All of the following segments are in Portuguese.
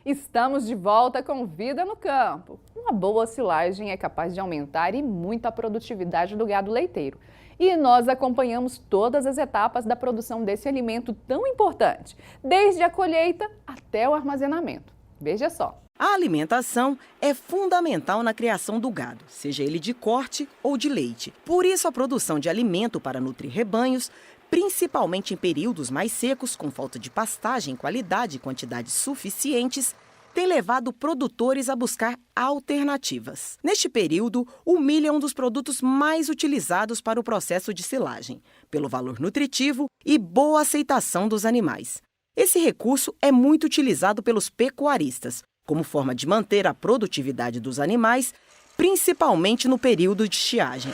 Estamos de volta com Vida no Campo. Uma boa silagem é capaz de aumentar e muito a produtividade do gado leiteiro. E nós acompanhamos todas as etapas da produção desse alimento tão importante, desde a colheita até o armazenamento. Veja só. A alimentação é fundamental na criação do gado, seja ele de corte ou de leite. Por isso, a produção de alimento para nutrir rebanhos, principalmente em períodos mais secos, com falta de pastagem, qualidade e quantidades suficientes, tem levado produtores a buscar alternativas. Neste período, o milho é um dos produtos mais utilizados para o processo de silagem, pelo valor nutritivo e boa aceitação dos animais. Esse recurso é muito utilizado pelos pecuaristas, como forma de manter a produtividade dos animais, principalmente no período de estiagem.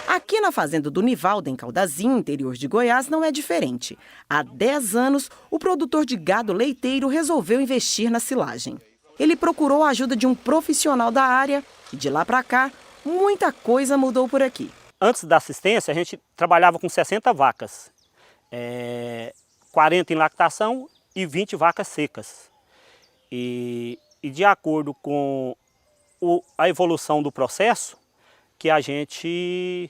Aqui na fazenda do Nivaldo, em Caldazinho, interior de Goiás, não é diferente. Há 10 anos, o produtor de gado leiteiro resolveu investir na silagem. Ele procurou a ajuda de um profissional da área e de lá para cá, muita coisa mudou por aqui. Antes da assistência, a gente trabalhava com 60 vacas, 40 em lactação e 20 vacas secas. E de acordo com a evolução do processo, que a gente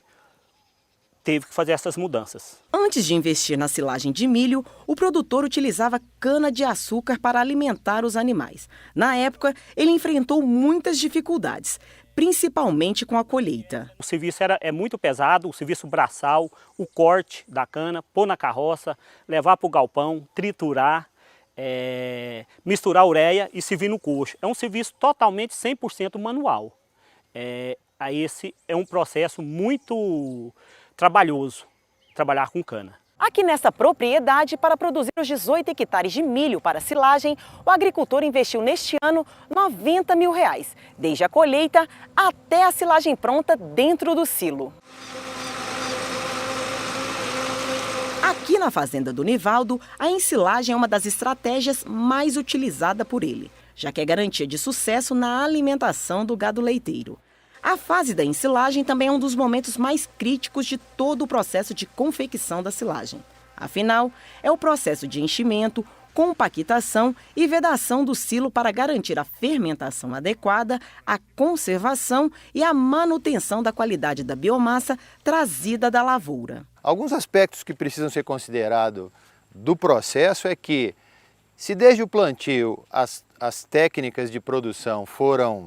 teve que fazer essas mudanças. Antes de investir na silagem de milho, o produtor utilizava cana-de-açúcar para alimentar os animais. Na época, ele enfrentou muitas dificuldades, principalmente com a colheita. O serviço é muito pesado, o serviço braçal, o corte da cana, pôr na carroça, levar para o galpão, triturar, misturar ureia e servir no coxo. É um serviço totalmente 100% manual. Esse é um processo muito trabalhoso, trabalhar com cana. Aqui nessa propriedade, para produzir os 18 hectares de milho para silagem, o agricultor investiu neste ano R$90 mil, desde a colheita até a silagem pronta dentro do silo. Aqui na fazenda do Nivaldo, a ensilagem é uma das estratégias mais utilizadas por ele, já que é garantia de sucesso na alimentação do gado leiteiro. A fase da ensilagem também é um dos momentos mais críticos de todo o processo de confecção da silagem. Afinal, é o processo de enchimento, compactação e vedação do silo para garantir a fermentação adequada, a conservação e a manutenção da qualidade da biomassa trazida da lavoura. Alguns aspectos que precisam ser considerados do processo é que, se desde o plantio as técnicas de produção foram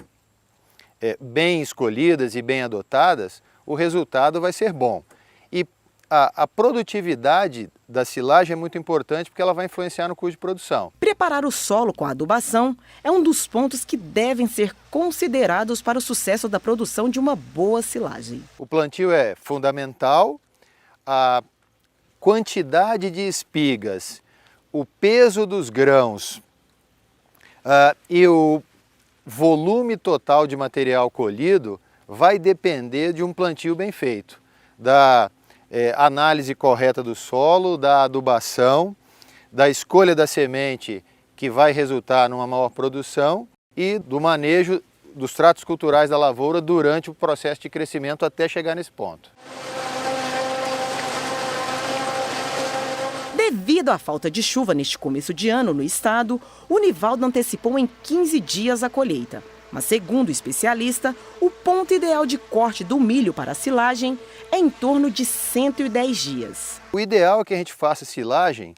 bem escolhidas e bem adotadas, o resultado vai ser bom. E a produtividade da silagem é muito importante porque ela vai influenciar no custo de produção. Preparar o solo com a adubação é um dos pontos que devem ser considerados para o sucesso da produção de uma boa silagem. O plantio é fundamental, a quantidade de espigas, o peso dos grãos e o volume total de material colhido vai depender de um plantio bem feito, da análise correta do solo, da adubação, da escolha da semente que vai resultar numa maior produção e do manejo dos tratos culturais da lavoura durante o processo de crescimento até chegar nesse ponto. Devido à falta de chuva neste começo de ano no estado, o Nivaldo antecipou em 15 dias a colheita. Mas, segundo o especialista, o ponto ideal de corte do milho para a silagem é em torno de 110 dias. O ideal é que a gente faça silagem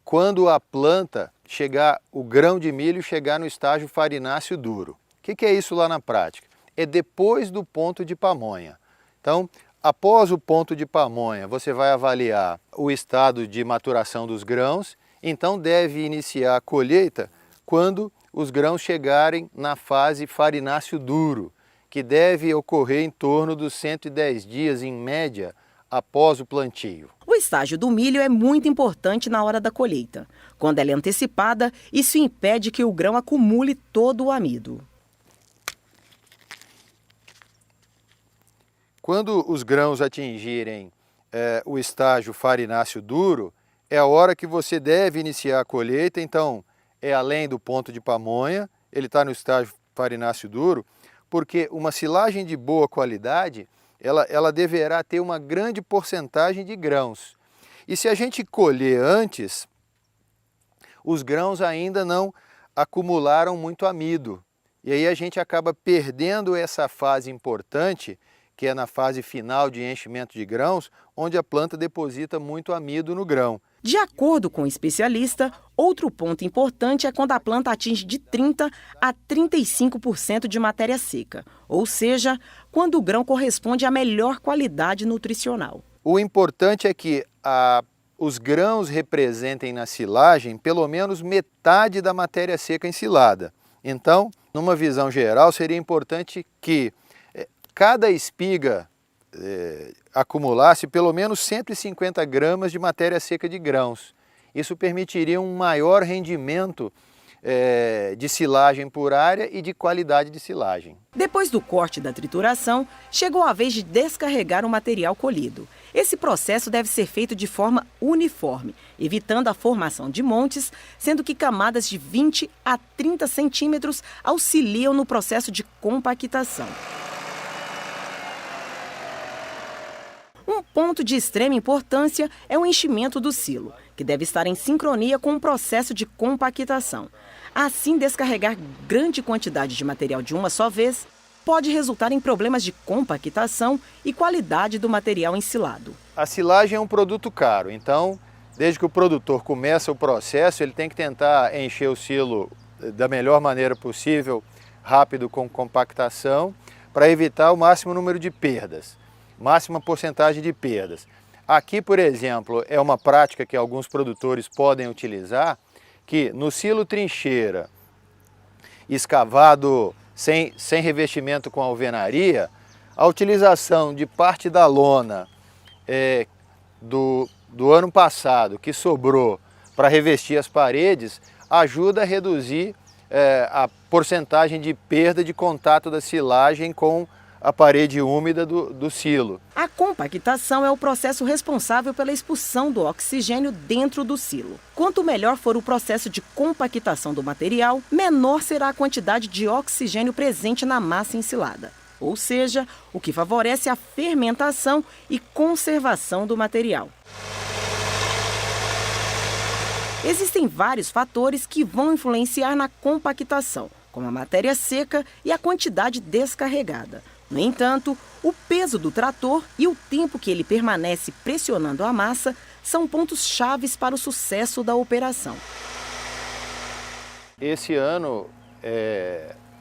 quando a planta chegar, o grão de milho chegar no estágio farináceo duro. O que é isso lá na prática? É depois do ponto de pamonha. Então, após o ponto de pamonha, você vai avaliar o estado de maturação dos grãos, então deve iniciar a colheita quando os grãos chegarem na fase farináceo duro, que deve ocorrer em torno dos 110 dias em média após o plantio. O estágio do milho é muito importante na hora da colheita. Quando ela é antecipada, isso impede que o grão acumule todo o amido. Quando os grãos atingirem o estágio farináceo duro, é a hora que você deve iniciar a colheita, então é além do ponto de pamonha, ele está no estágio farináceo duro, porque uma silagem de boa qualidade, ela deverá ter uma grande porcentagem de grãos. E se a gente colher antes, os grãos ainda não acumularam muito amido. E aí a gente acaba perdendo essa fase importante, que é na fase final de enchimento de grãos, onde a planta deposita muito amido no grão. De acordo com o especialista, outro ponto importante é quando a planta atinge de 30% a 35% de matéria seca, ou seja, quando o grão corresponde à melhor qualidade nutricional. O importante é que os grãos representem na silagem pelo menos metade da matéria seca ensilada. Então, numa visão geral, seria importante que cada espiga acumulasse pelo menos 150 gramas de matéria seca de grãos. Isso permitiria um maior rendimento de silagem por área e de qualidade de silagem. Depois do corte da trituração, chegou a vez de descarregar o material colhido. Esse processo deve ser feito de forma uniforme, evitando a formação de montes, sendo que camadas de 20 a 30 centímetros auxiliam no processo de compactação. Um ponto de extrema importância é o enchimento do silo, que deve estar em sincronia com o processo de compactação. Assim, descarregar grande quantidade de material de uma só vez pode resultar em problemas de compactação e qualidade do material ensilado. A silagem é um produto caro, então, desde que o produtor começa o processo, ele tem que tentar encher o silo da melhor maneira possível, rápido, com compactação, para evitar o máximo número de perdas, máxima porcentagem de perdas. Aqui, por exemplo, é uma prática que alguns produtores podem utilizar, que no silo trincheira, escavado sem revestimento com alvenaria, a utilização de parte da lona do ano passado que sobrou para revestir as paredes ajuda a reduzir a porcentagem de perda de contato da silagem com a parede úmida do silo. A compactação é o processo responsável pela expulsão do oxigênio dentro do silo. Quanto melhor for o processo de compactação do material, menor será a quantidade de oxigênio presente na massa ensilada. Ou seja, o que favorece a fermentação e conservação do material. Existem vários fatores que vão influenciar na compactação, como a matéria seca e a quantidade descarregada. No entanto, o peso do trator e o tempo que ele permanece pressionando a massa são pontos chaves para o sucesso da operação. Esse ano,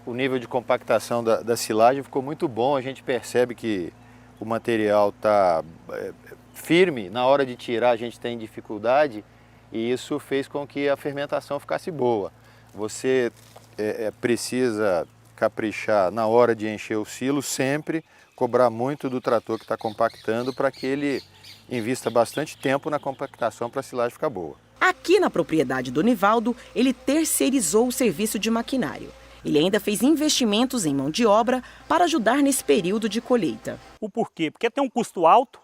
o nível de compactação da silagem ficou muito bom. A gente percebe que o material está firme. Na hora de tirar, a gente tem dificuldade e isso fez com que a fermentação ficasse boa. Você precisa caprichar na hora de encher o silo, sempre cobrar muito do trator que está compactando para que ele invista bastante tempo na compactação para a silagem ficar boa. Aqui na propriedade do Nivaldo, ele terceirizou o serviço de maquinário. Ele ainda fez investimentos em mão de obra para ajudar nesse período de colheita. O porquê? Porque tem um custo alto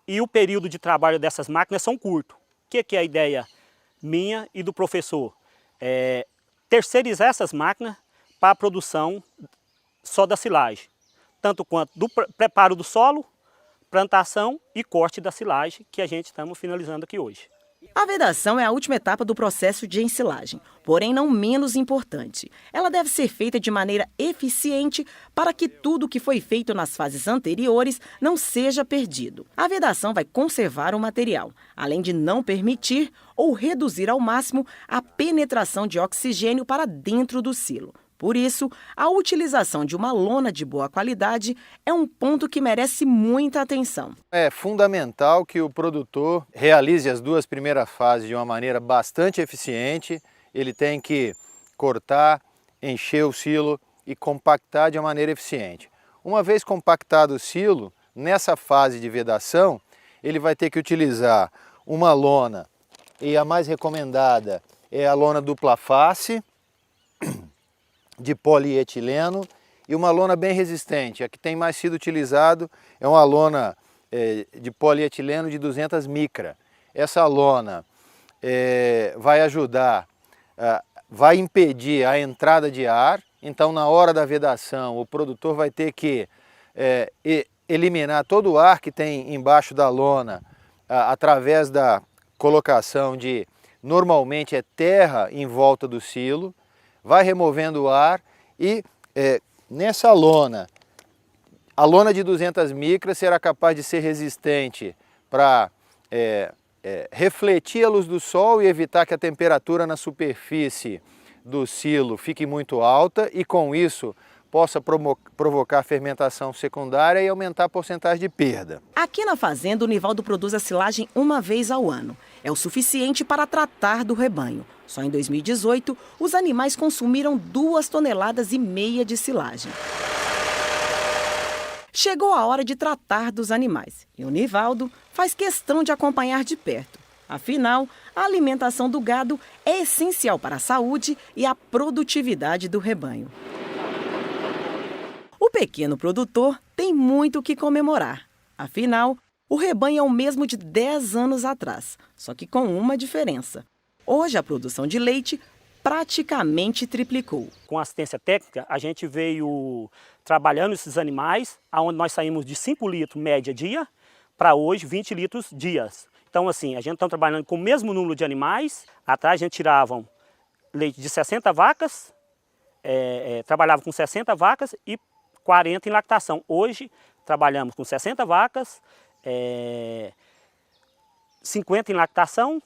e o período de trabalho dessas máquinas são curto. O que é a ideia minha e do professor? Terceirizar essas máquinas para a produção só da silagem, tanto quanto do preparo do solo, plantação e corte da silagem, que a gente estamos finalizando aqui hoje. A vedação é a última etapa do processo de ensilagem, porém não menos importante. Ela deve ser feita de maneira eficiente para que tudo o que foi feito nas fases anteriores não seja perdido. A vedação vai conservar o material, além de não permitir ou reduzir ao máximo a penetração de oxigênio para dentro do silo. Por isso, a utilização de uma lona de boa qualidade é um ponto que merece muita atenção. É fundamental que o produtor realize as duas primeiras fases de uma maneira bastante eficiente. Ele tem que cortar, encher o silo e compactar de uma maneira eficiente. Uma vez compactado o silo, nessa fase de vedação, ele vai ter que utilizar uma lona, e a mais recomendada é a lona dupla face, de polietileno, e uma lona bem resistente. A que tem mais sido utilizado é uma lona de polietileno de 200 micra. Essa lona vai ajudar, vai impedir a entrada de ar. Então, na hora da vedação, o produtor vai ter que eliminar todo o ar que tem embaixo da lona através da colocação de normalmente é terra em volta do silo, vai removendo o ar e nessa lona, a lona de 200 micras será capaz de ser resistente para refletir a luz do sol e evitar que a temperatura na superfície do silo fique muito alta e com isso possa provocar fermentação secundária e aumentar a porcentagem de perda. Aqui na fazenda, o Nivaldo produz a silagem uma vez ao ano. É o suficiente para tratar do rebanho. Só em 2018, os animais consumiram 2,5 toneladas de silagem. Chegou a hora de tratar dos animais e o Nivaldo faz questão de acompanhar de perto. Afinal, a alimentação do gado é essencial para a saúde e a produtividade do rebanho. O pequeno produtor tem muito o que comemorar. Afinal, o rebanho é o mesmo de 10 anos atrás, só que com uma diferença. Hoje a produção de leite praticamente triplicou. Com assistência técnica, a gente veio trabalhando esses animais, onde nós saímos de 5 litros média dia para hoje 20 litros dias. Então assim, a gente está trabalhando com o mesmo número de animais. Atrás a gente tirava leite de 60 vacas, trabalhava com 60 vacas e 40 em lactação. Hoje trabalhamos com 60 vacas, 50 em lactação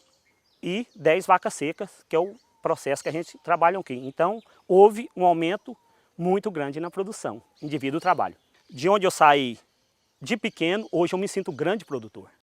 e 10 vacas secas, que é o processo que a gente trabalha aqui. Então houve um aumento muito grande na produção, devido ao trabalho. De onde eu saí de pequeno, hoje eu me sinto grande produtor.